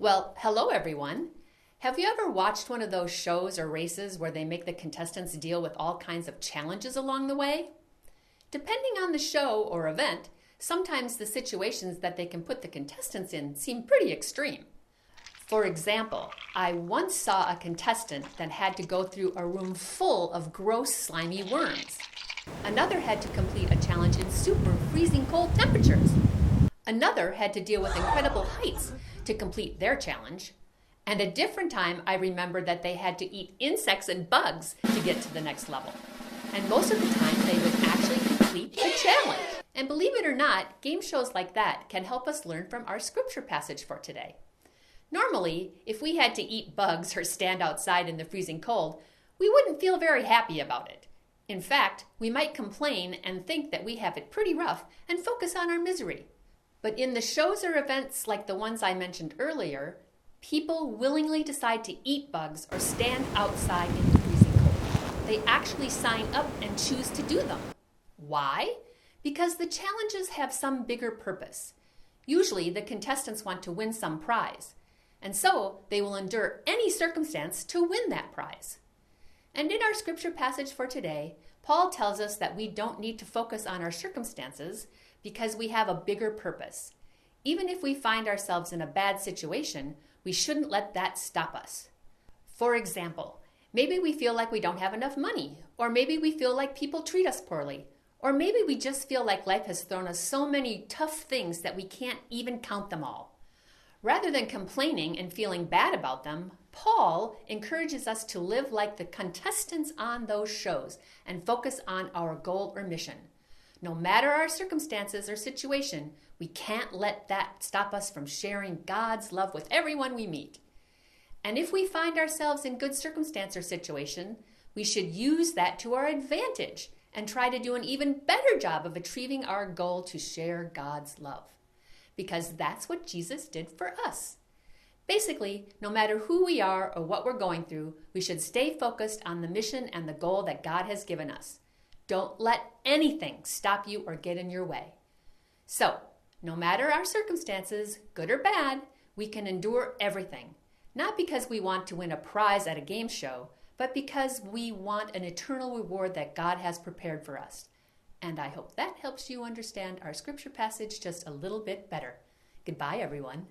Well, hello everyone. Have you ever watched one of those shows or races where they make the contestants deal with all kinds of challenges along the way? Depending on the show or event, sometimes the situations that they can put the contestants in seem pretty extreme. For example, I once saw a contestant that had to go through a room full of gross, slimy worms. Another had to complete a challenge in super freezing cold temperatures. Another had to deal with incredible heights to complete their challenge. And a different time, I remembered that they had to eat insects and bugs to get to the next level. And most of the time, they would actually complete the challenge. And believe it or not, game shows like that can help us learn from our scripture passage for today. Normally, if we had to eat bugs or stand outside in the freezing cold, we wouldn't feel very happy about it. In fact, we might complain and think that we have it pretty rough and focus on our misery. But in the shows or events like the ones I mentioned earlier, people willingly decide to eat bugs or stand outside in the freezing cold. They actually sign up and choose to do them. Why? Because the challenges have some bigger purpose. Usually, the contestants want to win some prize, and so they will endure any circumstance to win that prize. And in our scripture passage for today, Paul tells us that we don't need to focus on our circumstances because we have a bigger purpose. Even if we find ourselves in a bad situation, we shouldn't let that stop us. For example, maybe we feel like we don't have enough money, or maybe we feel like people treat us poorly, or maybe we just feel like life has thrown us so many tough things that we can't even count them all. Rather than complaining and feeling bad about them, Paul encourages us to live like the contestants on those shows and focus on our goal or mission. No matter our circumstances or situation, we can't let that stop us from sharing God's love with everyone we meet. And if we find ourselves in good circumstance or situation, we should use that to our advantage and try to do an even better job of achieving our goal to share God's love. Because that's what Jesus did for us. Basically, no matter who we are or what we're going through, we should stay focused on the mission and the goal that God has given us. Don't let anything stop you or get in your way. So, no matter our circumstances, good or bad, we can endure everything. Not because we want to win a prize at a game show, but because we want an eternal reward that God has prepared for us. And I hope that helps you understand our scripture passage just a little bit better. Goodbye, everyone.